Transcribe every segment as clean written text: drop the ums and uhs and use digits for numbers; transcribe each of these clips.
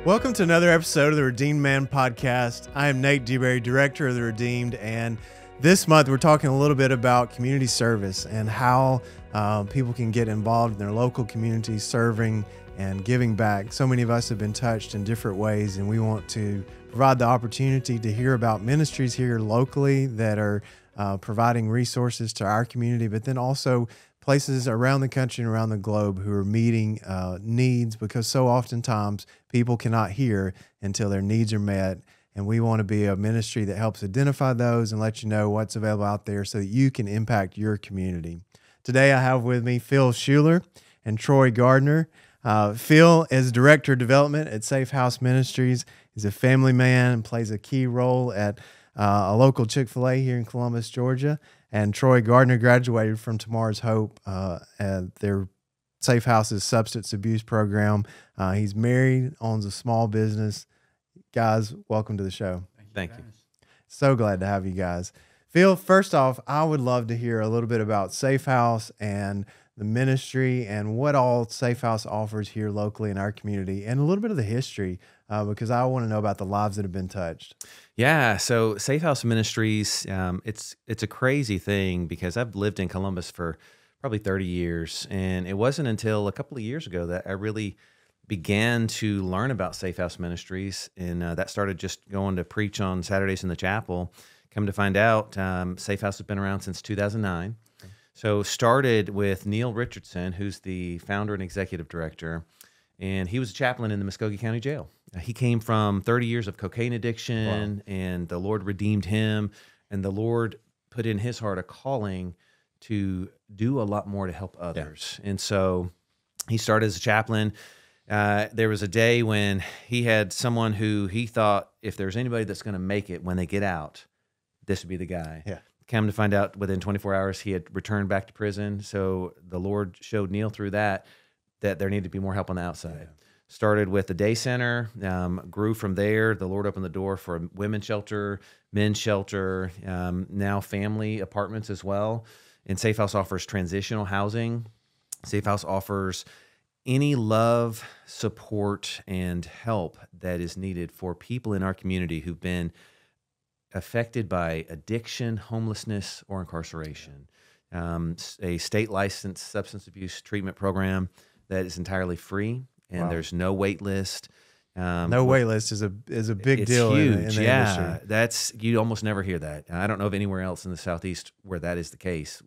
Welcome to another episode of the Redeemed Man Podcast. I am Nate Dewberry, Director of the Redeemed, and this month we're talking a little bit about community service and how people can get involved in their local communities, serving and giving back. So many of us have been touched in different ways, and we want to provide the opportunity to hear about ministries here locally that are providing resources to our community, but then also places around the country and around the globe who are meeting needs, because so oftentimes people cannot hear until their needs are met. And we want to be a ministry that helps identify those and let you know what's available out there so that you can impact your community. Today I have with me Phil Shuler and Troy Gardner. Phil is Director of Development at SafeHouse Ministries. He's a family man and plays a key role at a local Chick-fil-A here in Columbus, Georgia. And Troy Gardner graduated from Tomorrow's Hope at their Safe House's substance abuse program. He's married, owns a small business. Guys, welcome to the show. Thank you. So glad to have you guys. Phil, first off, I would love to hear a little bit about Safe House and the ministry and what all Safe House offers here locally in our community, and a little bit of the history, because I want to know about the lives that have been touched. Yeah, so SafeHouse Ministries, it's a crazy thing because I've lived in Columbus for probably 30 years, and it wasn't until a couple of years ago that I really began to learn about SafeHouse Ministries, and that started just going to preach on Saturdays in the chapel. Come to find out, SafeHouse has been around since 2009. So started with Neil Richardson, who's the founder and executive director, and he was a chaplain in the Muskogee County Jail. He came from 30 years of cocaine addiction, and the Lord redeemed him, and the Lord put in his heart a calling to do a lot more to help others. Yeah. And so he started as a chaplain. There was a day when he had someone who he thought, if there's anybody that's going to make it when they get out, this would be the guy. Yeah. Come to find out, within 24 hours, he had returned back to prison. So the Lord showed Neil through that there needed to be more help on the outside. Yeah. Started with the day center, grew from there. The Lord opened the door for a women's shelter, men's shelter, now family apartments as well. And Safe House offers transitional housing. Safe House offers any love, support, and help that is needed for people in our community who've been affected by addiction, homelessness, or incarceration. A state licensed substance abuse treatment program that is entirely free, and there's no wait list. No wait list is a big deal. It's huge. In the industry. You almost never hear that. I don't know of anywhere else in the Southeast where that is the case,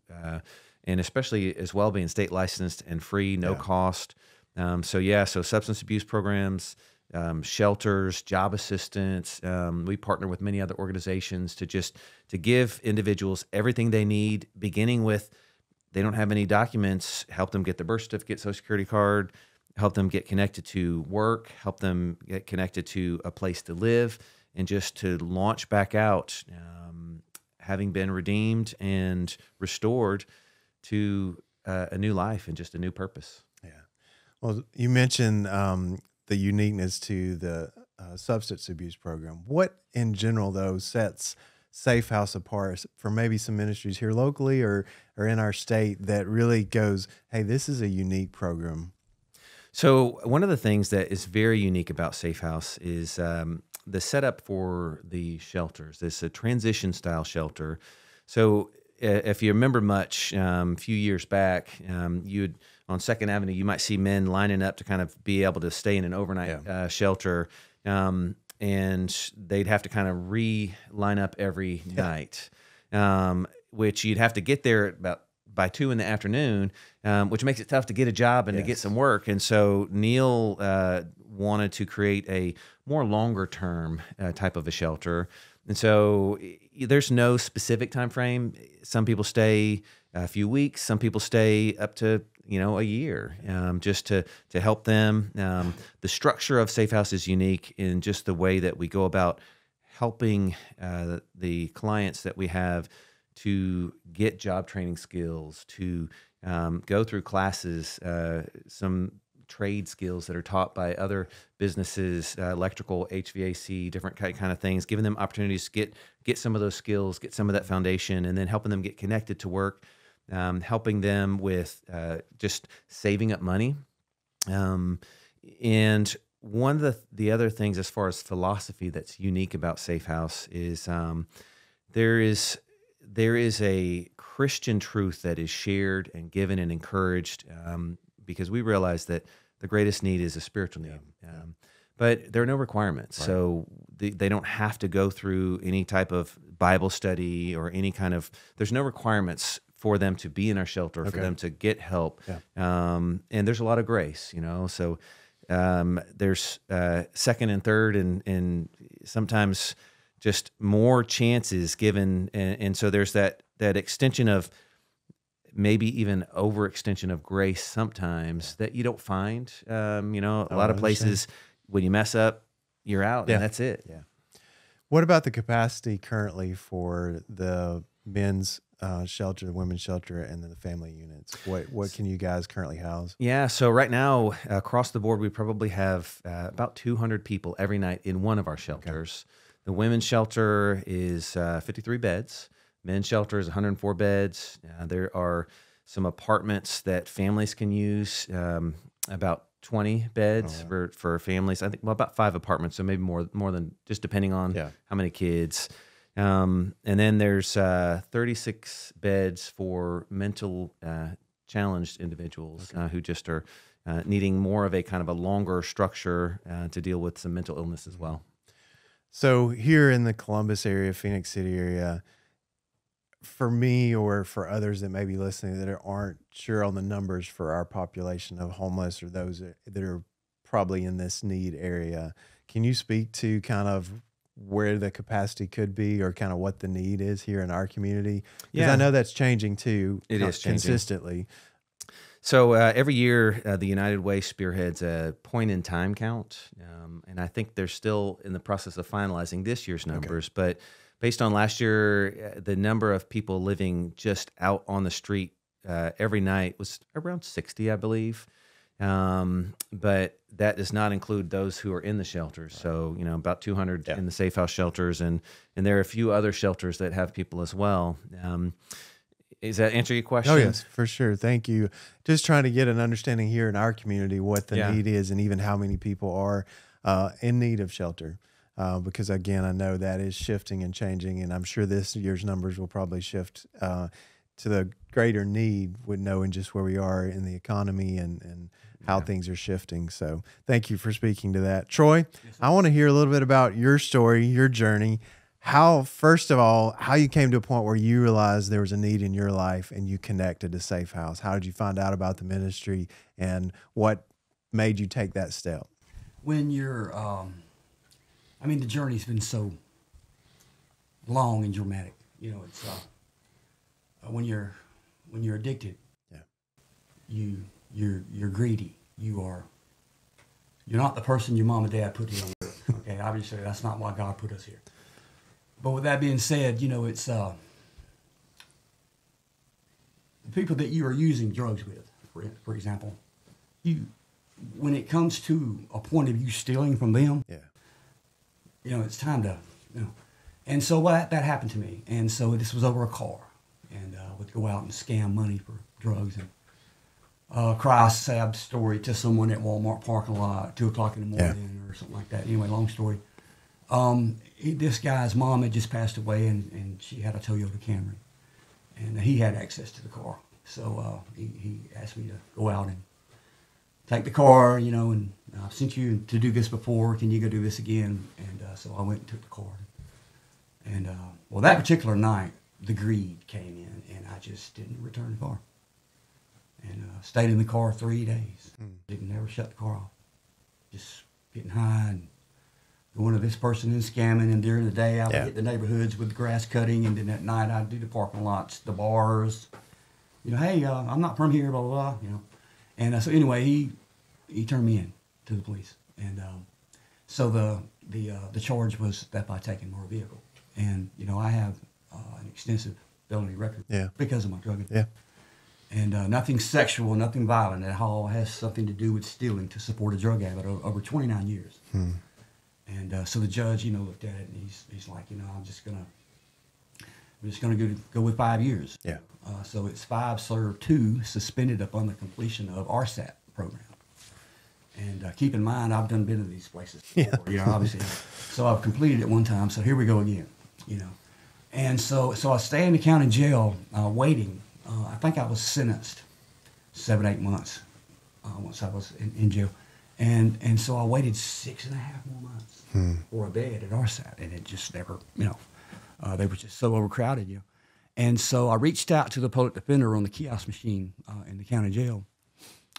and especially as well being state licensed and free, no cost. So substance abuse programs, shelters, job assistance. We partner with many other organizations to give individuals everything they need, beginning with they don't have any documents, help them get their birth certificate, Social Security card, help them get connected to work, help them get connected to a place to live, and just to launch back out, having been redeemed and restored to a new life and just a new purpose. Yeah. Well, you mentioned the uniqueness to the substance abuse program. What in general, though, sets Safe House apart from maybe some ministries here locally or in our state that really goes, hey, this is a unique program? So one of the things that is very unique about Safe House is the setup for the shelters. It's a transition style shelter. So if you remember much, a few years back, on 2nd Avenue, you might see men lining up to kind of be able to stay in an overnight shelter, and they'd have to kind of line up every night, which you'd have to get there by 2 in the afternoon, which makes it tough to get a job and to get some work. And so Neil wanted to create a more longer term type of a shelter. And so there's no specific time frame. Some people stay a few weeks. Some people stay up to a year, just to help them. The structure of Safe House is unique in just the way that we go about helping the clients that we have to get job training skills, to go through classes, some trade skills that are taught by other businesses, electrical, HVAC, different kind of things, giving them opportunities to get some of those skills, get some of that foundation, and then helping them get connected to work, helping them with just saving up money. And one of the other things as far as philosophy that's unique about Safe House is there is there is a Christian truth that is shared and given and encouraged, because we realize that the greatest need is a spiritual need. But there are no requirements. Right. So they don't have to go through any type of Bible study or any kind of, there's no requirements for them to be in our shelter, for them to get help. And there's a lot of grace, so there's second and third and sometimes just more chances given. And so there's that extension of, maybe even overextension of grace sometimes that you don't find. A lot of places, when you mess up, you're out, and that's it. Yeah. What about the capacity currently for the men's shelter, the women's shelter, and then the family units? What can you guys currently house? Yeah, so right now, across the board, we probably have about 200 people every night in one of our shelters. The women's shelter is 53 beds. Men's shelter is 104 beds. There are some apartments that families can use, about 20 beds for families. I think, about 5 apartments, so maybe more than, just depending on how many kids. And then there's 36 beds for mental challenged individuals who just are needing more of a kind of a longer structure to deal with some mental illness as well. So here in the Columbus area, Phoenix City area, for me or for others that may be listening that aren't sure on the numbers for our population of homeless or those that are probably in this need area, can you speak to kind of where the capacity could be or kind of what the need is here in our community? Because I know that's changing too. It is changing consistently. So every year, the United Way spearheads a point-in-time count, and I think they're still in the process of finalizing this year's numbers. But based on last year, the number of people living just out on the street every night was around 60, I believe. But that does not include those who are in the shelters. So, about 200 in the Safe House shelters, and there are a few other shelters that have people as well. Does that answer your question? Oh, yes, for sure. Thank you. Just trying to get an understanding here in our community what the need is and even how many people are in need of shelter. Because, again, I know that is shifting and changing, and I'm sure this year's numbers will probably shift to the greater need with knowing just where we are in the economy and how things are shifting. So thank you for speaking to that. Troy, I want to hear a little bit about your story, your journey. First of all, how you came to a point where you realized there was a need in your life and you connected to Safe House. How did you find out about the ministry and what made you take that step? When you're, the journey's been so long and dramatic. It's when you're addicted, you're greedy. You're not the person your mom and dad put you on earth. Okay, obviously that's not why God put us here. But with that being said, it's the people that you are using drugs with, for example, when it comes to a point of you stealing from them, it's time to, And so that happened to me. And so this was over a car. And would go out and scam money for drugs and cry a sad story to someone at Walmart parking lot at 2 o'clock in the morning or something like that. Anyway, long story. This guy's mom had just passed away, and she had a Toyota Camry, and he had access to the car. So he asked me to go out and take the car, and I've sent you to do this before. Can you go do this again? And so I went and took the car. And that particular night, the greed came in, and I just didn't return the car. And stayed in the car 3 days. Didn't ever shut the car off. Just getting high and going to this person and scamming, and during the day I would hit the neighborhoods with the grass cutting, and then at night I'd do the parking lots, the bars. Hey, I'm not from here, blah, blah, blah, And so anyway, he turned me in to the police. And so the charge was theft by taking motor vehicle. And, I have an extensive felony record because of my drug addiction. And nothing sexual, nothing violent. It all has something to do with stealing to support a drug habit over 29 years. And so the judge, looked at it, and he's like, I'm just gonna go with 5 years. So it's 5 served 2, suspended upon the completion of RSAT program. And keep in mind, I've been to these places before, obviously. So I've completed it one time, so here we go again, And so I stay in the county jail waiting. I think I was sentenced 7-8 months once I was in jail. And so I waited 6.5 more months for a bed at RSAT, and it just never, they were just so overcrowded, And so I reached out to the public defender on the kiosk machine in the county jail,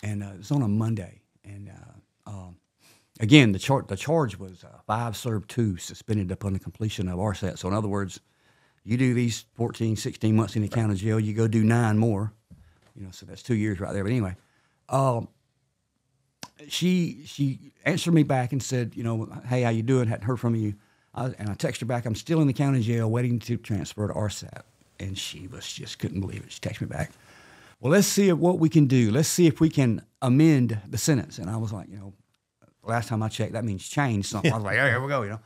and it was on a Monday. And again, the charge was 5 served 2 suspended upon the completion of RSAT. So in other words, you do these 14, 16 months in the county jail, you go do 9 more, so that's 2 years right there. But anyway, she answered me back and said, hey, how you doing? Hadn't heard from you. And I texted her back, I'm still in the county jail waiting to transfer to RSAT. And she couldn't believe it. She texted me back, well, let's see what we can do. Let's see if we can amend the sentence. And I was like, last time I checked, that means change something. I was like, oh, here we go,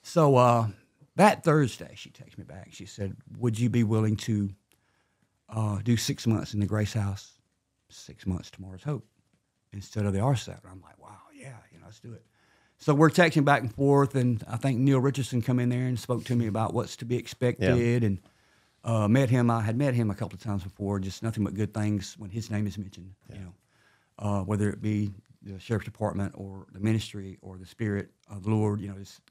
So that Thursday, she texted me back. She said, would you be willing to do 6 months in the Grace House, 6 months Tomorrow's Hope, instead of the RSAT? And I'm like, wow, yeah, let's do it. So we're texting back and forth, and I think Neil Richardson come in there and spoke to me about what's to be expected, and met him. I had met him a couple of times before, just nothing but good things when his name is mentioned, whether it be the sheriff's department or the ministry or the Spirit of the Lord,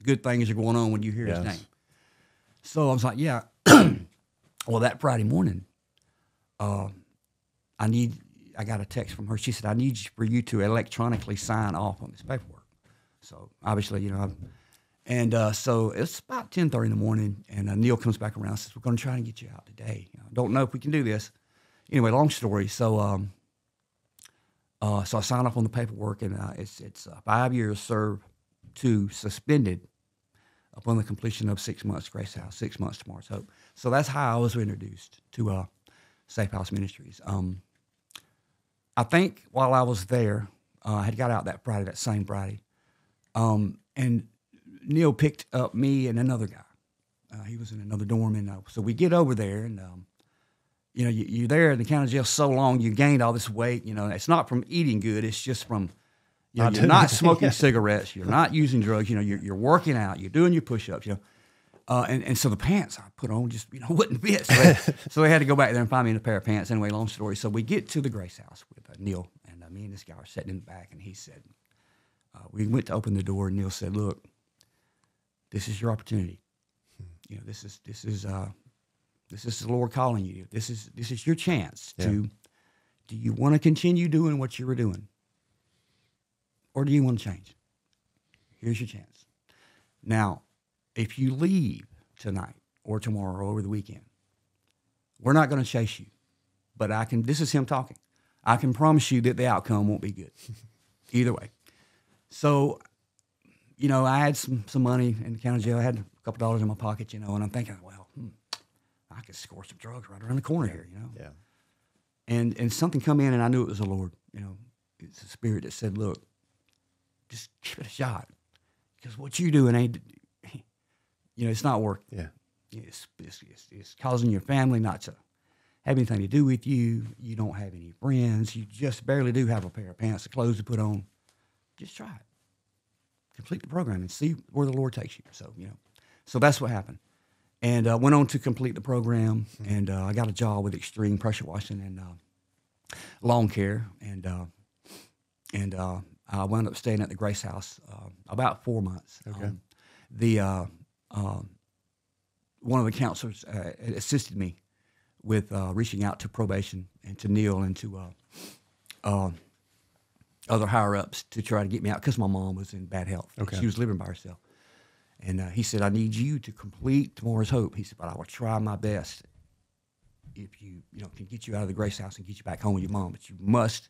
good things are going on when you hear his name. So I was like, yeah. Well, that Friday morning, I got a text from her. She said, I need for you to electronically sign off on this paperwork. So obviously, so it's about 10:30 in the morning, and Neil comes back around and says, we're going to try and get you out today. Don't know if we can do this. Anyway, long story. So I signed off on the paperwork, and it's 5 years served to suspended upon the completion of 6 months Grace House, 6 months Tomorrow's Hope. So that's how I was introduced to SafeHouse Ministries. I think while I was there, I had got out that same Friday, and Neil picked up me and another guy. He was in another dorm, and so we get over there, and you're there in the county jail so long, you gained all this weight. It's not from eating good; it's just from you're not smoking cigarettes, you're not using drugs. You're working out, you're doing your push-ups. And so the pants I put on just wouldn't fit. So they had to go back there and find me in a pair of pants. Anyway, long story. So we get to the Grace House with Neil, and me and this guy are sitting in the back, and he said, we went to open the door, and Neil said, look, this is your opportunity. This is the Lord calling you. This is your chance to. Do you want to continue doing what you were doing, or do you want to change? Here's your chance. Now, if you leave tonight or tomorrow or over the weekend, we're not going to chase you, but this is him talking. I can promise you that the outcome won't be good either way. So, I had some money in the county jail. I had a couple dollars in my pocket, and I'm thinking, well, I could score some drugs right around the corner here, Yeah. And something come in, and I knew it was the Lord. It's the Spirit that said, look, just give it a shot, because what you're doing ain't, it's not working. Yeah. It's causing your family not to have anything to do with you. You don't have any friends. You just barely do have a pair of pants, of clothes to put on. Just try it. Complete the program and see where the Lord takes you. So, so that's what happened. And went on to complete the program, and I got a job with Extreme Pressure Washing and lawn care, and I wound up staying at the Grace House about 4 months. Okay. One of the counselors assisted me with reaching out to probation and to Neil and to other higher-ups to try to get me out, because my mom was in bad health. Okay. She was living by herself. And he said, I need you to complete Tomorrow's Hope. He said, but I will try my best if you can get you out of the Grace House and get you back home with your mom. But you must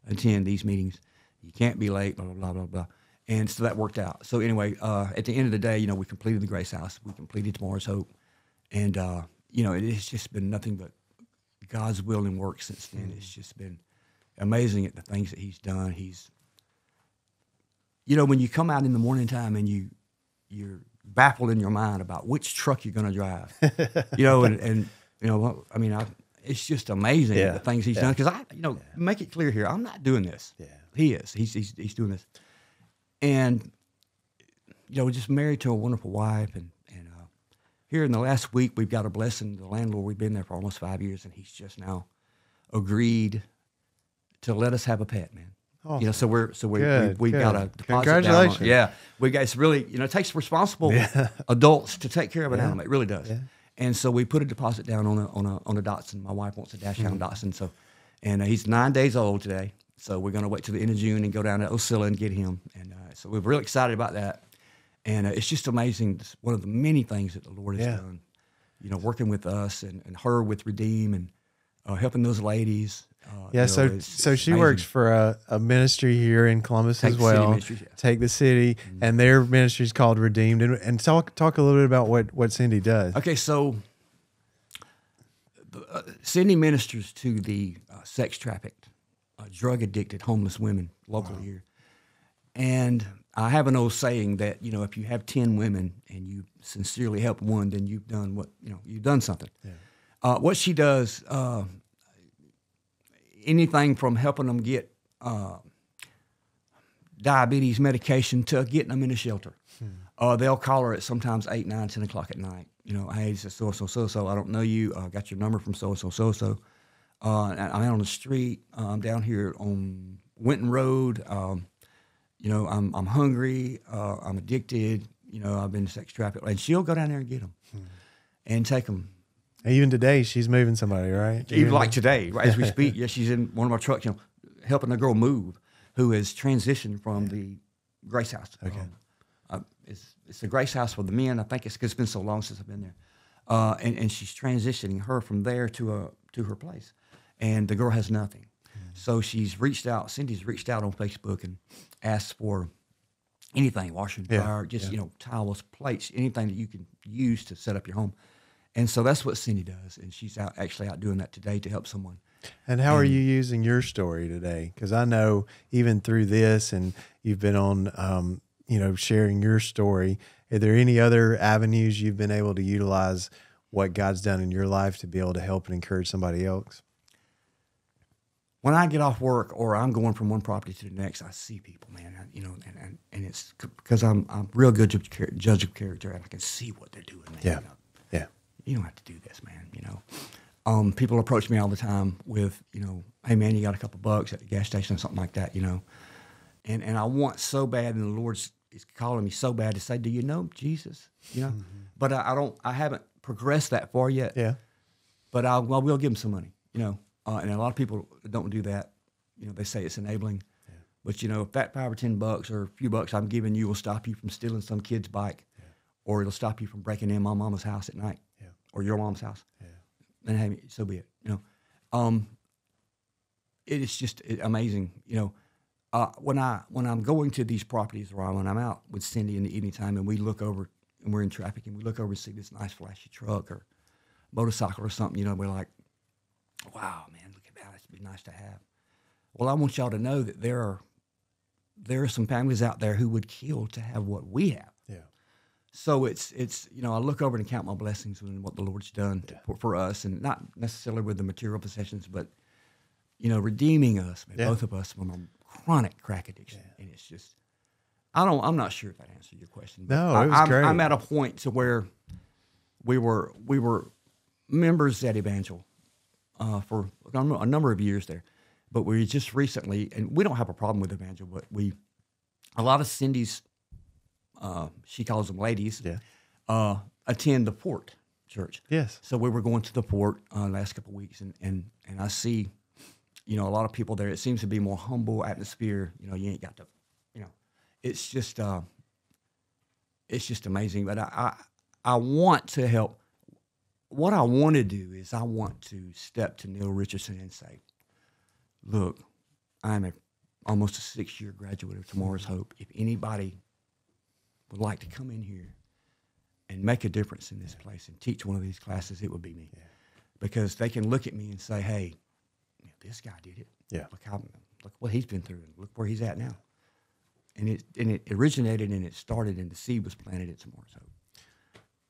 attend these meetings. You can't be late, blah, blah, blah, blah, blah. And so that worked out. So anyway, at the end of the day, we completed the Grace House. We completed Tomorrow's Hope. And, it has just been nothing but God's will and work since then. It's just been amazing at the things that he's done. When you come out in the morning time and you're baffled in your mind about which truck you're going to drive, it's just amazing the things he's done. Because make it clear here, I'm not doing this. Yeah. He is. He's doing this. And, we're just married to a wonderful wife. And here in the last week, we've got a blessing. The landlord, we've been there for almost 5 years, and he's just now agreed to let us have a pet, man. Awesome. So we've got a deposit. Congratulations. Down. Yeah. We got, it's really, it takes responsible adults to take care of an animal. It really does. Yeah. And so we put a deposit down on a Dachshund. My wife wants a Dachshund Dachshund. So, and he's 9 days old today. So we're going to wait till the end of June and go down to Osceola and get him. And so we're really excited about that. And it's just amazing. It's one of the many things that the Lord has done, working with us and her with Redeem and helping those ladies. So she works for a ministry here in Columbus as well. Take the City, and their ministry is called Redeemed. And talk a little bit about what Cindy does. Okay, so Cindy ministers to the sex trafficked, drug addicted, homeless women locally here. And I have an old saying that if you have 10 women and you sincerely help one, then you've done you've done something. Yeah. What she does. Anything from helping them get diabetes medication to getting them in a shelter. They'll call her at sometimes 8, 9, 10 o'clock at night. Hey, it's so-so, I don't know you. I got your number from so-so. I'm out on the street. I'm down here on Winton Road. I'm hungry. I'm addicted. I've been sex trafficked. And she'll go down there and get them and take them. Even today, she's moving somebody, right? Even like today, right as we speak, she's in one of our trucks, helping a girl move who has transitioned from the Grace House. Okay, it's the Grace House for the men. I think it's because it's been so long since I've been there, and she's transitioning her from there to her place, and the girl has nothing, so she's reached out. Cindy's reached out on Facebook and asked for anything, washer and dryer, just towels, plates, anything that you can use to set up your home. And so that's what Cindy does, and she's actually out doing that today to help someone. And how are you using your story today? Because I know even through this, and you've been on, sharing your story. Are there any other avenues you've been able to utilize what God's done in your life to be able to help and encourage somebody else? When I get off work or I'm going from one property to the next, I see people, man. And it's because I'm a real good judge of character, and I can see what they're doing, man. Yeah. You don't have to do this, man, People approach me all the time with, hey, man, you got a couple bucks at the gas station or something like that, And I want so bad, and the Lord's is calling me so bad to say, do you know Jesus? But I haven't progressed that far yet. Yeah. But I will give them some money, And a lot of people don't do that. They say it's enabling. Yeah. But, if that $5 or $10 or a few bucks I'm giving you will stop you from stealing some kid's bike, or it'll stop you from breaking in my mama's house at night. Or your mom's house, then hey, so be it. It is just amazing. When I'm going to these properties, or when I'm out with Cindy in the evening time, and we look over, and we're in traffic, and we look over and see this nice flashy truck or motorcycle or something, we're like, wow, man, look at that. It'd be nice to have. Well, I want y'all to know that there are some families out there who would kill to have what we have. So it's I look over and count my blessings and what the Lord's done for us, and not necessarily with the material possessions, but redeeming us, both of us, from a chronic crack addiction. And it's just, I'm not sure if that answered your question. But no, it was great. I'm at a point to where we were members at Evangel for a number of years there, but we just recently, and we don't have a problem with Evangel, but a lot of Cindy's. She calls them ladies, attend the Fort Church. Yes. So we were going to the Fort last couple of weeks, and I see, a lot of people there. It seems to be more humble atmosphere. You ain't got to, it's just amazing. But I want to help. What I want to do is I want to step to Neil Richardson and say, look, I'm almost a 6-year graduate of Tomorrow's Hope. If anybody would like to come in here and make a difference in this place and teach one of these classes, it would be me. Yeah. Because they can look at me and say, hey, this guy did it. Yeah. Look what he's been through, and look where he's at now. And it originated and it started, and the seed was planted at Tomorrow's Hope.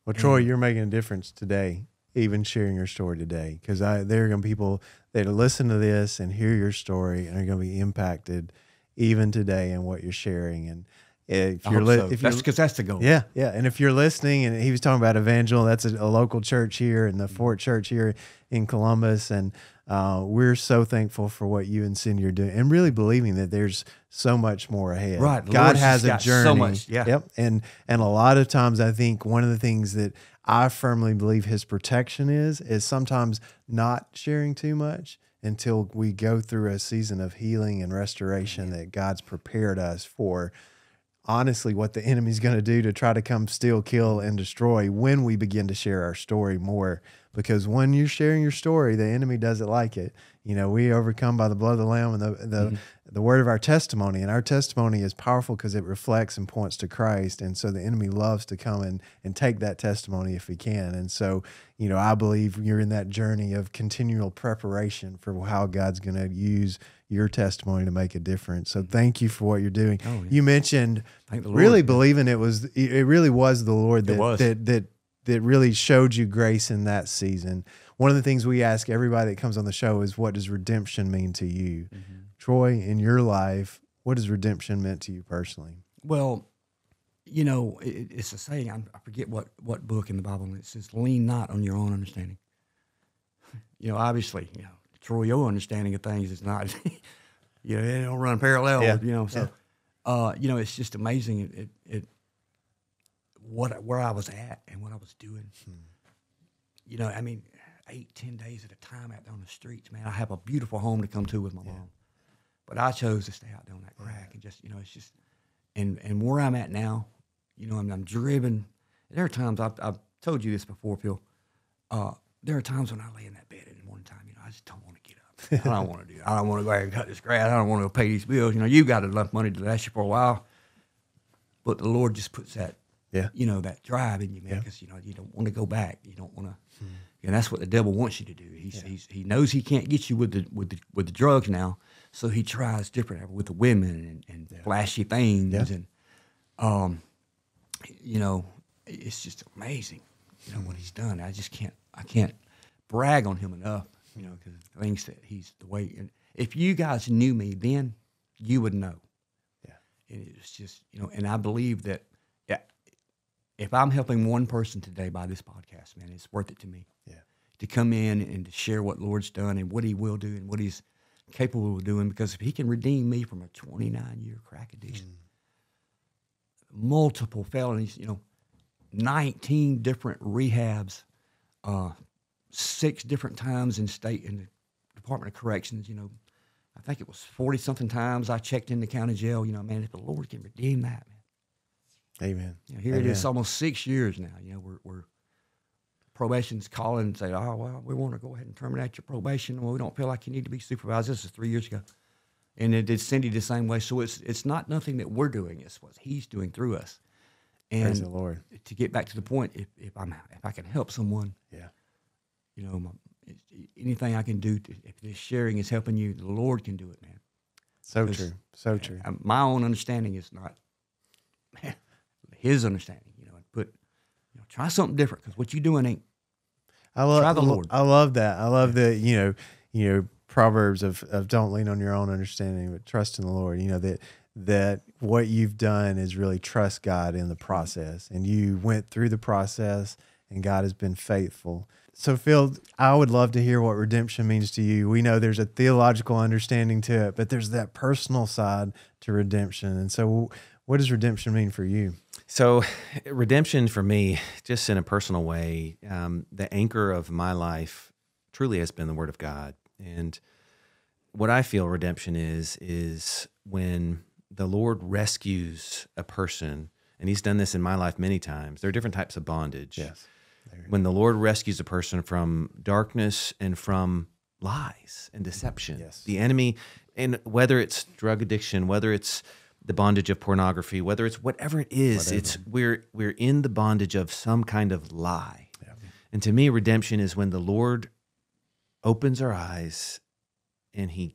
Well, Troy, you're making a difference today even sharing your story today, because there are going to be people that listen to this and hear your story and are going to be impacted even today in what you're sharing. And if you're because that's the goal. Yeah. And if you're listening, and he was talking about Evangel, that's a local church here in the Fort Church here in Columbus. And we're so thankful for what you and Cindy are doing, and really believing that there's so much more ahead. Right. God has a journey. So much. Yeah. Yep. And a lot of times I think one of the things that I firmly believe his protection is sometimes not sharing too much until we go through a season of healing and restoration that God's prepared us for. Honestly, what the enemy's going to do to try to come steal, kill, and destroy when we begin to share our story more. Because when you're sharing your story, the enemy doesn't like it. You know, we overcome by the blood of the Lamb and the word of our testimony. And our testimony is powerful because it reflects and points to Christ. And so the enemy loves to come and take that testimony if he can. And so, you know, I believe you're in that journey of continual preparation for how God's going to use your testimony to make a difference. So thank you for what you're doing. Oh, yeah. You mentioned really believing it really was the Lord that really showed you grace in that season. One of the things we ask everybody that comes on the show is, what does redemption mean to you? Mm-hmm. Troy, in your life, what has redemption meant to you personally? Well, you know, it's a saying, I forget what book in the Bible, and it says, lean not on your own understanding. You know, obviously, you know, Troy, your understanding of things is not, you know, it don't run parallel, you know, so, you know, it's just amazing where I was at and what I was doing. You know, I mean, 8-10 days at a time out there on the streets, man. I have a beautiful home to come to with my mom, but I chose to stay out there on that crack and just, you know, it's just, and where I'm at now, you know, I'm driven. There are times, I've told you this before, Phil, there are times when I lay in that bed in the morning time, you know, I just don't want to get up. I don't want to do it. I don't want to go ahead and cut this grass. I don't want to go pay these bills. You know, you've got enough money to last you for a while, but the Lord just puts that, you know, that drive in you, man, because, you know, you don't want to go back. You don't want to, and that's what the devil wants you to do. He knows he can't get you with the drugs now, so he tries different with the women and flashy things, and you know, it's just amazing, you know, what he's done. I can't brag on him enough, you know, because the things that he's the way. And if you guys knew me then, you would know. Yeah, and it's just, you know, and I believe that. If I'm helping one person today by this podcast, man, it's worth it to me. Yeah. To come in and to share what Lord's done and what he will do and what he's capable of doing, because if he can redeem me from a 29-year crack addiction, multiple felonies, you know, 19 different rehabs, 6 different times in the Department of Corrections, you know, I think it was 40-something times I checked in the county jail, you know, man, if the Lord can redeem that, man. Amen. You know, here it is, almost 6 years now. You know, we're probation's calling and say, oh, well, we want to go ahead and terminate your probation. Well, we don't feel like you need to be supervised. This is 3 years ago. And it did Cindy the same way. So it's not nothing that we're doing. It's what he's doing through us. And praise the Lord. To get back to the point, if I can help someone, you know, anything I can do, if this sharing is helping you, the Lord can do it, man. So true. So true. My own understanding is not, man, his understanding, you know, and try something different, because what you're doing ain't. Try the Lord. I love that. I love the, you know, Proverbs of don't lean on your own understanding, but trust in the Lord. You know, that what you've done is really trust God in the process, and you went through the process, and God has been faithful. So, Phil, I would love to hear what redemption means to you. We know there's a theological understanding to it, but there's that personal side to redemption. And so, what does redemption mean for you? So redemption for me, just in a personal way, the anchor of my life truly has been the Word of God. And what I feel redemption is when the Lord rescues a person, and he's done this in my life many times. There are different types of bondage. Yes. When the Lord rescues a person from darkness and from lies and deception. Yes. The enemy, and whether it's drug addiction, whether it's the bondage of pornography, whether it's whatever it is, it's we're in the bondage of some kind of lie. Yeah. And to me, redemption is when the Lord opens our eyes and he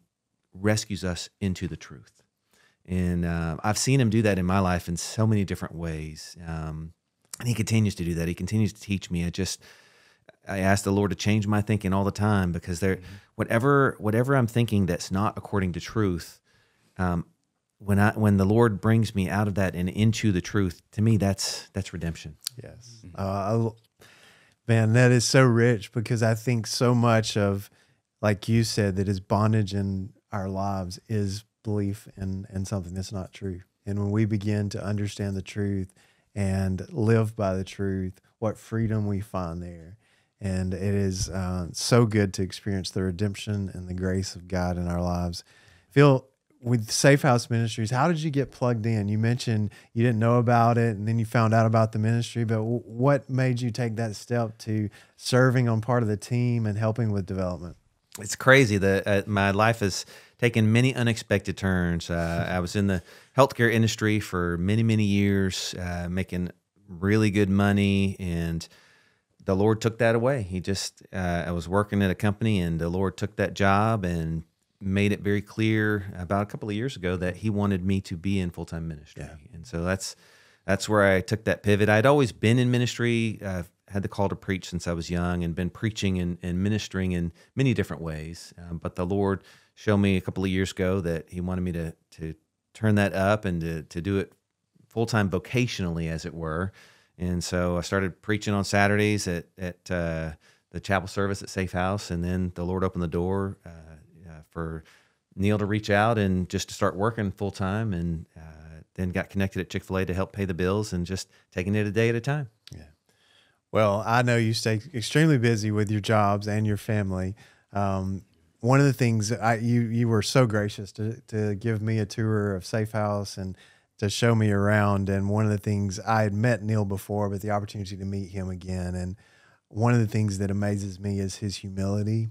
rescues us into the truth. And I've seen him do that in my life in so many different ways. And he continues to do that. He continues to teach me. I ask the Lord to change my thinking all the time, because whatever I'm thinking that's not according to truth, when the Lord brings me out of that and into the truth, to me that's redemption. Yes, man, that is so rich, because I think so much of, like you said, that is bondage in our lives is belief in something that's not true. And when we begin to understand the truth and live by the truth, what freedom we find there. And it is so good to experience the redemption and the grace of God in our lives. Phil, with SafeHouse Ministries, how did you get plugged in? You mentioned you didn't know about it, and then you found out about the ministry, but what made you take that step to serving on part of the team and helping with development? It's crazy that my life has taken many unexpected turns. I was in the healthcare industry for many, many years, making really good money, and the Lord took that away. I was working at a company, and the Lord took that job and made it very clear about a couple of years ago that He wanted me to be in full-time ministry. Yeah. And so that's where I took that pivot. I'd always been in ministry, had the call to preach since I was young, and been preaching and ministering in many different ways. But the Lord showed me a couple of years ago that He wanted me to turn that up and to do it full-time vocationally, as it were. And so I started preaching on Saturdays at the chapel service at SafeHouse, and then the Lord opened the door for Neil to reach out and just to start working full-time, and then got connected at Chick-fil-A to help pay the bills, and just taking it a day at a time. Yeah. Well, I know you stay extremely busy with your jobs and your family. One of the things you were so gracious to give me a tour of SafeHouse and to show me around. And one of the things, I had met Neil before, but the opportunity to meet him again. And one of the things that amazes me is his humility.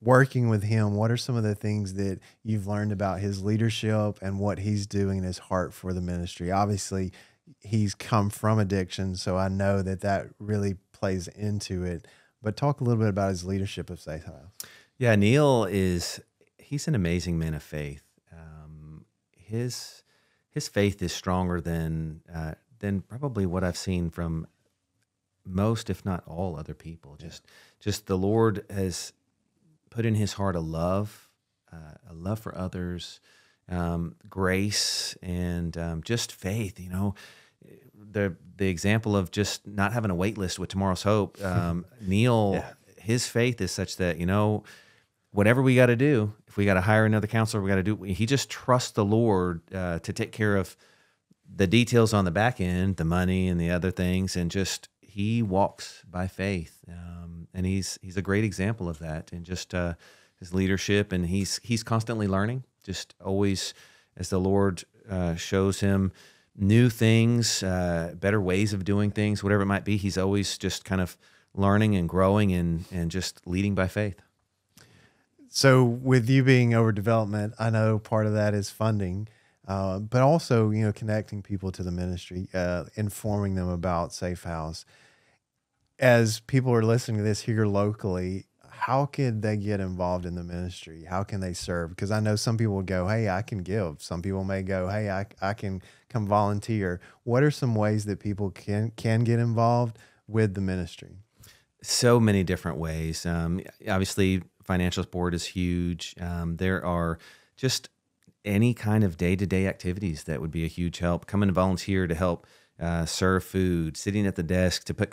Working with him, what are some of the things that you've learned about his leadership and what he's doing in his heart for the ministry? Obviously, he's come from addiction, so I know that really plays into it. But talk a little bit about his leadership of SafeHouse. Yeah, Neil he's an amazing man of faith. His faith is stronger than probably what I've seen from most, if not all, other people. Just the Lord has put in his heart a love for others, grace, and just faith. You know, the example of just not having a wait list with Tomorrow's Hope. Neil, his faith is such that, you know, whatever we got to do, if we got to hire another counselor, we got to do. He just trusts the Lord to take care of the details on the back end, the money and the other things, and just he walks by faith. And he's a great example of that, and just his leadership, and he's constantly learning, just always as the Lord shows him new things, better ways of doing things, whatever it might be. He's always just kind of learning and growing and just leading by faith. So with you being over development, I know part of that is funding, but also, you know, connecting people to the ministry, informing them about SafeHouse. As people are listening to this here locally, how could they get involved in the ministry? How can they serve? Because I know some people will go, hey, I can give. Some people may go, hey, I can come volunteer. What are some ways that people can get involved with the ministry? So many different ways. Obviously, financial support is huge. There are just any kind of day-to-day activities that would be a huge help. Come and volunteer to help serve food, sitting at the desk to put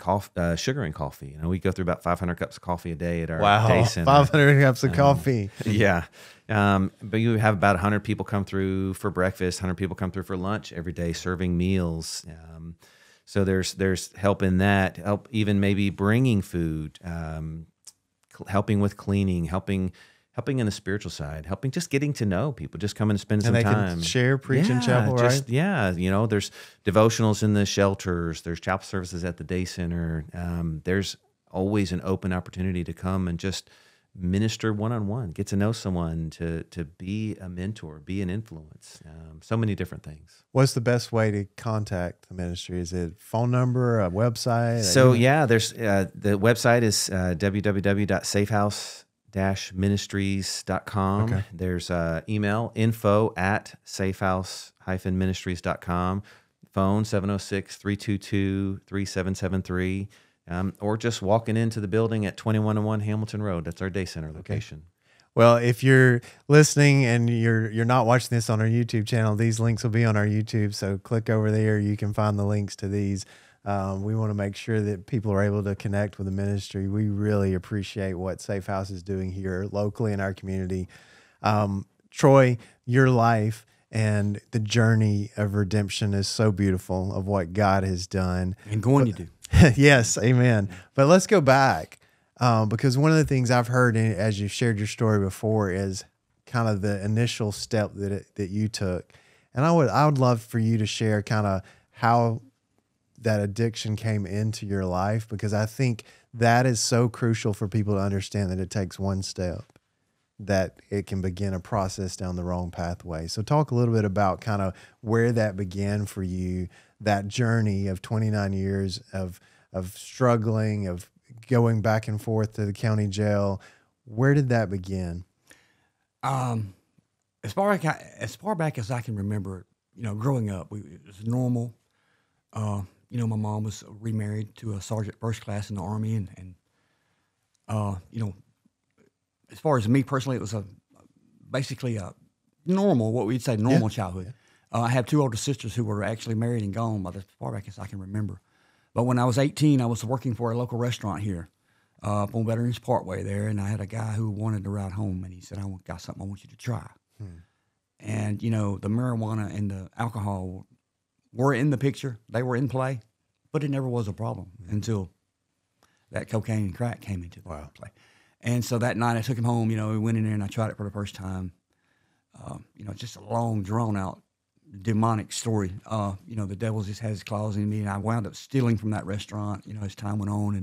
sugar in coffee. You know, we go through about 500 cups of coffee a day at our day center. 500 cups of coffee. Yeah. But you have about 100 people come through for breakfast, 100 people come through for lunch every day, serving meals. So there's help in that, help even maybe bringing food, helping with cleaning, helping in the spiritual side, helping just getting to know people, just come and spend some time. And they can share, preach in chapel, right? Yeah, you know, there's devotionals in the shelters, there's chapel services at the day center. There's always an open opportunity to come and just minister one-on-one, get to know someone, to be a mentor, be an influence. So many different things. What's the best way to contact the ministry? Is it phone number, a website? So there's the website is www.safehouse-ministries.com. Okay. There's email info@safehouse-ministries.com. Phone 706-322-3773. or just walking into the building at 2101 Hamilton Road. That's our day center location. Well, if you're listening and you're not watching this on our YouTube channel, these links will be on our YouTube. So click over there. You can find the links to these. We want to make sure that people are able to connect with the ministry. We really appreciate what Safe House is doing here locally in our community. Troy, your life and the journey of redemption is so beautiful of what God has done. And going to do. Yes, amen. But let's go back. Because one of the things I've heard as you've shared your story before is kind of the initial step that you took. And I would love for you to share kind of how that addiction came into your life, because I think that is so crucial for people to understand that it takes one step, that it can begin a process down the wrong pathway. So talk a little bit about kind of where that began for you, that journey of 29 years of struggling, of going back and forth to the county jail. Where did that begin? As far back as I can remember, growing up, it was normal. My mom was remarried to a sergeant first class in the Army, and as far as me personally, it was basically a normal, what we'd say normal childhood. I have two older sisters who were actually married and gone by as far back as I can remember. But when I was 18, I was working for a local restaurant here up on Veterans Parkway there, and I had a guy who wanted to ride home, and he said, "I got something I want you to try." And, the marijuana and the alcohol were in the picture. They were in play, but it never was a problem until that cocaine and crack came into the play. And so that night I took him home, we went in there and I tried it for the first time. Just a long, drawn-out demonic story. The devil just had his claws in me, and I wound up stealing from that restaurant, as time went on.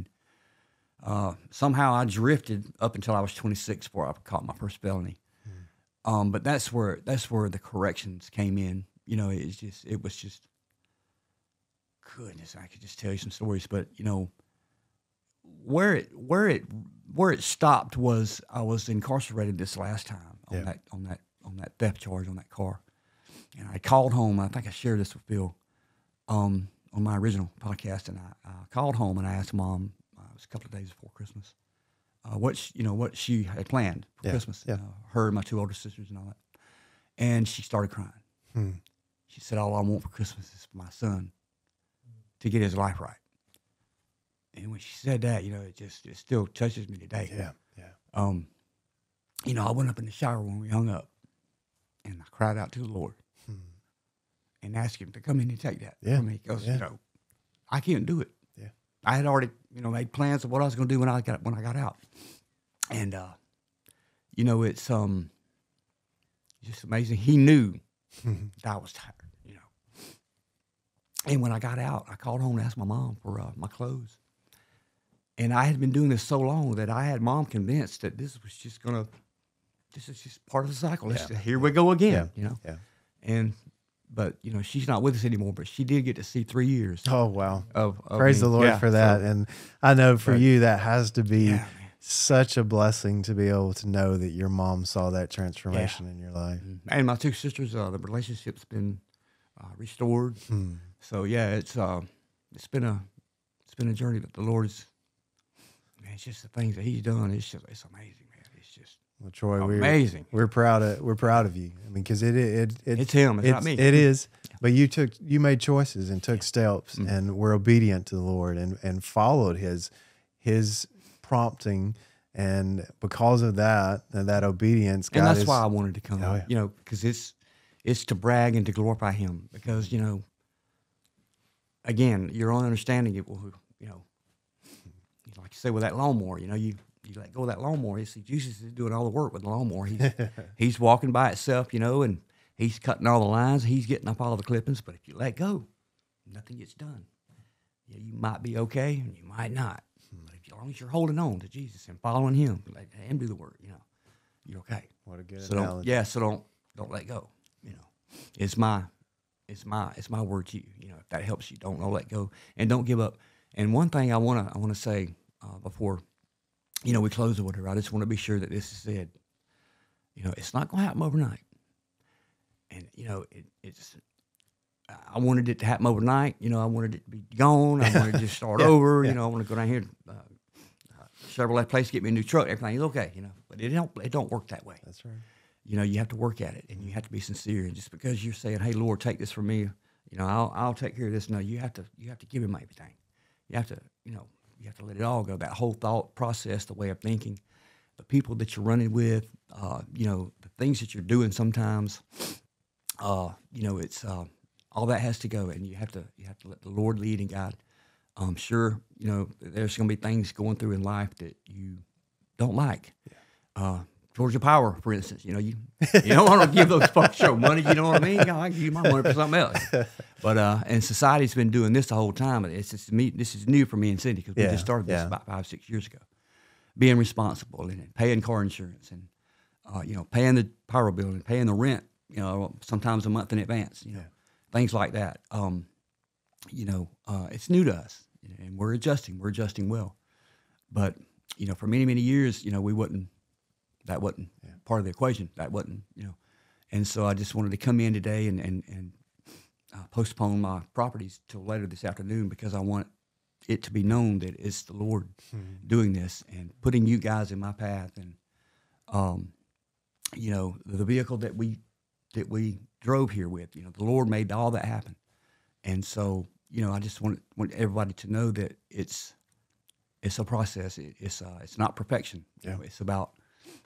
And somehow I drifted up until I was 26 before I caught my first felony. But that's where the corrections came in. It was just, goodness, I could just tell you some stories. But, where it stopped was I was incarcerated this last time on that theft charge on that car. And I called home. I think I shared this with Phil on my original podcast. And I called home and I asked Mom, it was a couple of days before Christmas, what she had planned for Christmas. Her and my two older sisters and all that. And she started crying. She said, "All I want for Christmas is for my son to get his life right." And when she said that, it still touches me today. I went up in the shower when we hung up, and I cried out to the Lord and asked Him to come in and take that from me, because I can't do it. I had already made plans of what I was going to do when I got out, and it's just amazing. He knew that I was tired, And when I got out, I called home and asked my mom for my clothes. And I had been doing this so long that I had Mom convinced that this is just part of the cycle. Here we go again, But she's not with us anymore. But she did get to see 3 years. Oh wow! Of Praise the Lord for that. And I know for you that has to be such a blessing to be able to know that your mom saw that transformation in your life. And my two sisters, the relationship's been restored. So it's been a journey that the Lord is. Man, it's just the things that He's done. It's amazing, man. It's just Troy, amazing. We're proud of you. I mean, because it's Him. It's not me. It is. But you made choices and took steps and were obedient to the Lord and followed His prompting, and because of that and that obedience, God, and that's why I wanted to come. Because it's to brag and to glorify Him. Because again, your own understanding it will, like you say with that lawnmower, you let go of that lawnmower. You see, Jesus is doing all the work with the lawnmower. He's walking by itself, and He's cutting all the lines. He's getting up all the clippings. But if you let go, nothing gets done. You might be okay, and you might not. But as long as you're holding on to Jesus and following Him, let Him do the work, you're okay. What a good analogy. So don't let go. It's my word to you. If that helps you, don't let go and don't give up. And one thing I wanna say before we close or whatever, I just want to be sure that this is said. It's not going to happen overnight. And it's I wanted it to happen overnight. You know, I wanted it to be gone. I wanted to just start over. You know, I want to go down here, Chevrolet place, get me a new truck. Everything's okay. You know, but it don't work that way. That's right. You know, you have to work at it, and you have to be sincere. And just because you're saying, "Hey, Lord, take this from me," you know, I'll take care of this. No, you have to give Him everything. You have to, you know, you have to let it all go. That whole thought process, the way of thinking, the people that you're running with, you know, the things that you're doing sometimes, you know, it's all that has to go, and you have to let the Lord lead and guide. Sure, you know, there's going to be things going through in life that you don't like. Yeah. Georgia Power, for instance, you know, you don't want to give those folks your money. You know what I mean? You know, I can give you my money for something else. But and society's been doing this the whole time. It's just me. This is new for me and Cindy because we just started this about 5-6 years ago. Being responsible and paying car insurance and you know, paying the power bill and paying the rent. You know, sometimes a month in advance. You know, things like that. You know, it's new to us, you know, and we're adjusting. We're adjusting well. But you know, for many years, you know, that wasn't part of the equation. That wasn't, you know. And so I just wanted to come in today and postpone my properties till later this afternoon because I want it to be known that it's the Lord doing this and putting you guys in my path. And, you know, the vehicle that we drove here with, you know, the Lord made all that happen. And so, you know, I just want everybody to know that it's a process. It's not perfection. You know, it's about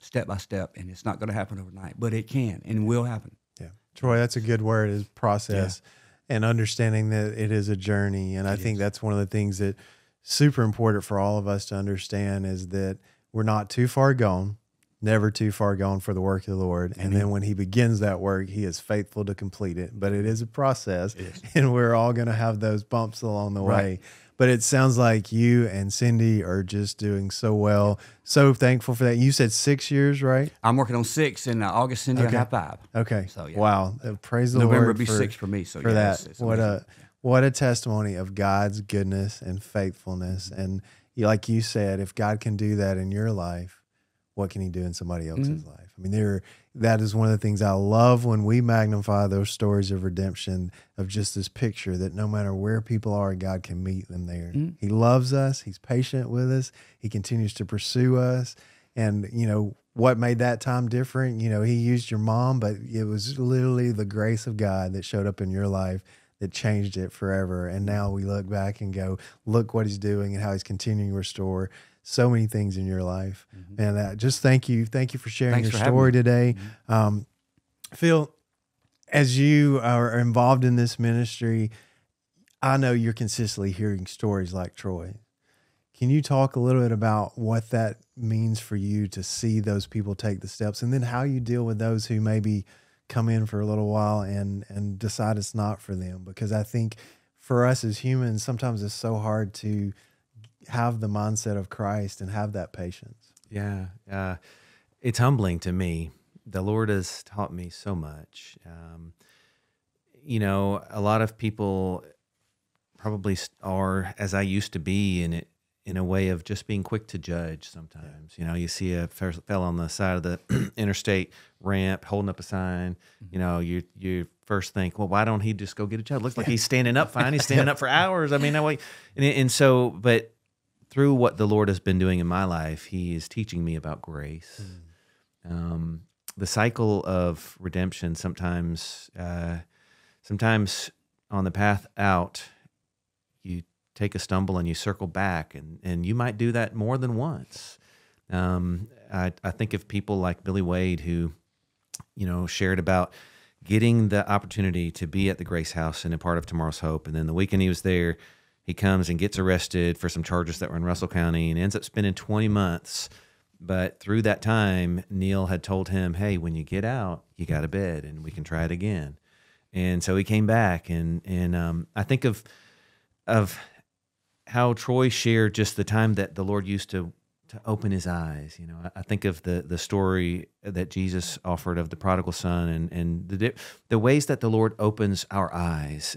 step by step, and it's not going to happen overnight, but it can and will happen. Yeah, Troy, that's a good word, is process, and understanding that it is a journey. And I think that's one of the things that super important for all of us to understand is that we're not too far gone, never too far gone for the work of the Lord. Amen. And then when He begins that work, He is faithful to complete it. But it is a process, and we're all going to have those bumps along the way. But it sounds like you and Cindy are just doing so well. So thankful for that. You said 6 years, right? I'm working on 6, and August, Cindy, I have 5. Okay. So wow. Praise the November Lord will be 6 for me. So for that. What a testimony of God's goodness and faithfulness. And like you said, if God can do that in your life, what can He do in somebody else's life? I mean, that is one of the things I love when we magnify those stories of redemption, of just this picture that no matter where people are, God can meet them there. He loves us. He's patient with us. He continues to pursue us. And, you know, what made that time different? You know, He used your mom, but it was literally the grace of God that showed up in your life that changed it forever. And now we look back and go, look what He's doing and how He's continuing to restore so many things in your life. And just thank you for sharing your story today. Phil, as you are involved in this ministry, I know you're consistently hearing stories like Troy. Can you talk a little bit about what that means for you to see those people take the steps, and then how you deal with those who maybe come in for a little while and decide it's not for them? Because I think for us as humans, sometimes it's so hard to have the mindset of Christ and have that patience. Yeah. It's humbling to me. The Lord has taught me so much. You know, a lot of people probably are, as I used to be, in a way of just being quick to judge sometimes. You know, you see a fellow on the side of the interstate ramp holding up a sign. You know, you first think, well, why don't he just go get a job? Looks like he's standing up fine. He's standing up for hours. I mean, that way. And so, but through what the Lord has been doing in my life, He is teaching me about grace. The cycle of redemption sometimes on the path out, you take a stumble and you circle back, and you might do that more than once. I think of people like Billy Wade who, you know, shared about getting the opportunity to be at the Grace House and a part of Tomorrow's Hope. And then the weekend he was there, he comes and gets arrested for some charges that were in Russell County and ends up spending 20 months. But through that time, Neil had told him, hey, when you get out, you got a bed and we can try it again. And so he came back, and I think of how Troy shared just the time that the Lord used to open his eyes. You know, I think of the story that Jesus offered of the prodigal son, and the ways that the Lord opens our eyes.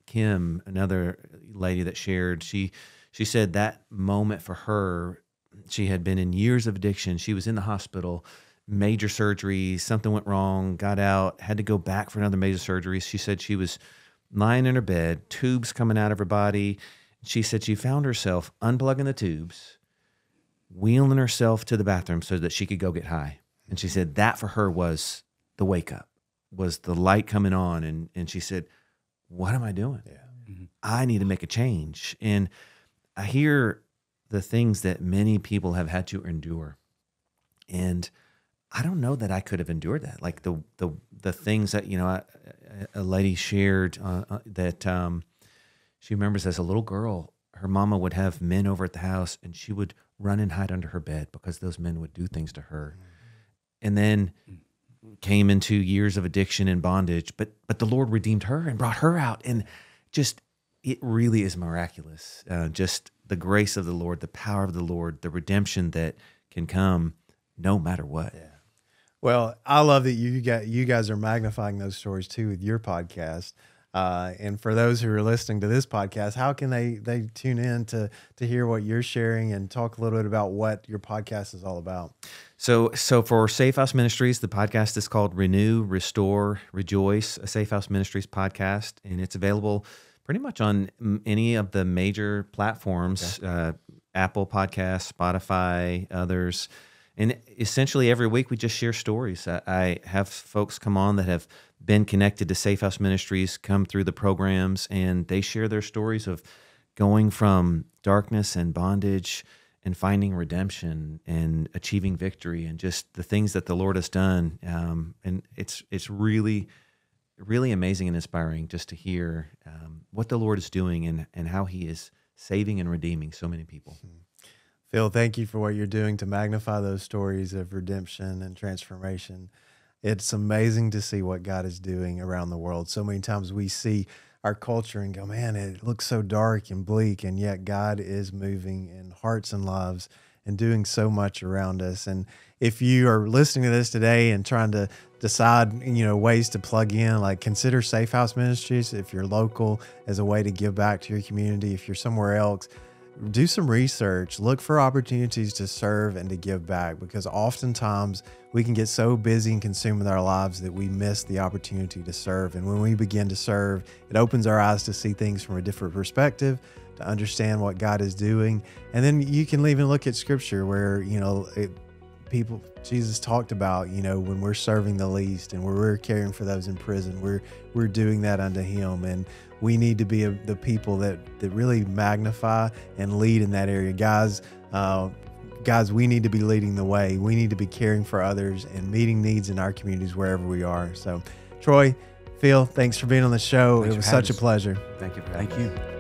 Kim, another lady that shared, she said that moment for her, she had been in years of addiction. She was in the hospital, major surgery, something went wrong, got out, had to go back for another major surgery. She said she was lying in her bed, tubes coming out of her body. She said she found herself unplugging the tubes, wheeling herself to the bathroom so that she could go get high. And she said that for her was the wake up, was the light coming on. And she said, what am I doing? Yeah. I need to make a change. And I hear the things that many people have had to endure. And I don't know that I could have endured that. Like the things that, a lady shared that she remembers as a little girl, her mama would have men over at the house and she would run and hide under her bed because those men would do things to her. And then came into years of addiction and bondage, but the Lord redeemed her and brought her out. And just, it really is miraculous. Just the grace of the Lord, the power of the Lord, the redemption that can come no matter what. Yeah. Well, I love that you guys are magnifying those stories too with your podcast. And for those who are listening to this podcast, how can they tune in to hear what you're sharing and talk a little bit about what your podcast is all about? So for SafeHouse Ministries, the podcast is called Renew, Restore, Rejoice, a SafeHouse Ministries podcast, and it's available pretty much on any of the major platforms, Apple Podcasts, Spotify, others. And essentially every week we just share stories. I have folks come on that have been connected to SafeHouse Ministries, come through the programs, and they share their stories of going from darkness and bondage and finding redemption and achieving victory and just the things that the Lord has done. And it's really, really amazing and inspiring just to hear what the Lord is doing and how he is saving and redeeming so many people. Phil, thank you for what you're doing to magnify those stories of redemption and transformation. It's amazing to see what God is doing around the world. So many times we see our culture and go, man, it looks so dark and bleak, and yet God is moving in hearts and lives and doing so much around us. And if you are listening to this today and trying to decide, ways to plug in, like consider SafeHouse Ministries if you're local as a way to give back to your community. If you're somewhere else, do some research, look for opportunities to serve and to give back, because oftentimes we can get so busy and consumed with our lives that we miss the opportunity to serve. And when we begin to serve, it opens our eyes to see things from a different perspective, to understand what God is doing. And then you can even look at scripture where, Jesus talked about, when we're serving the least and we're caring for those in prison, we're doing that unto him. And we need to be the people that really magnify and lead in that area. Guys, we need to be leading the way. We need to be caring for others and meeting needs in our communities wherever we are. So, Troy, Phil, thanks for being on the show. It was such a pleasure. Thank you for having us. Thank you.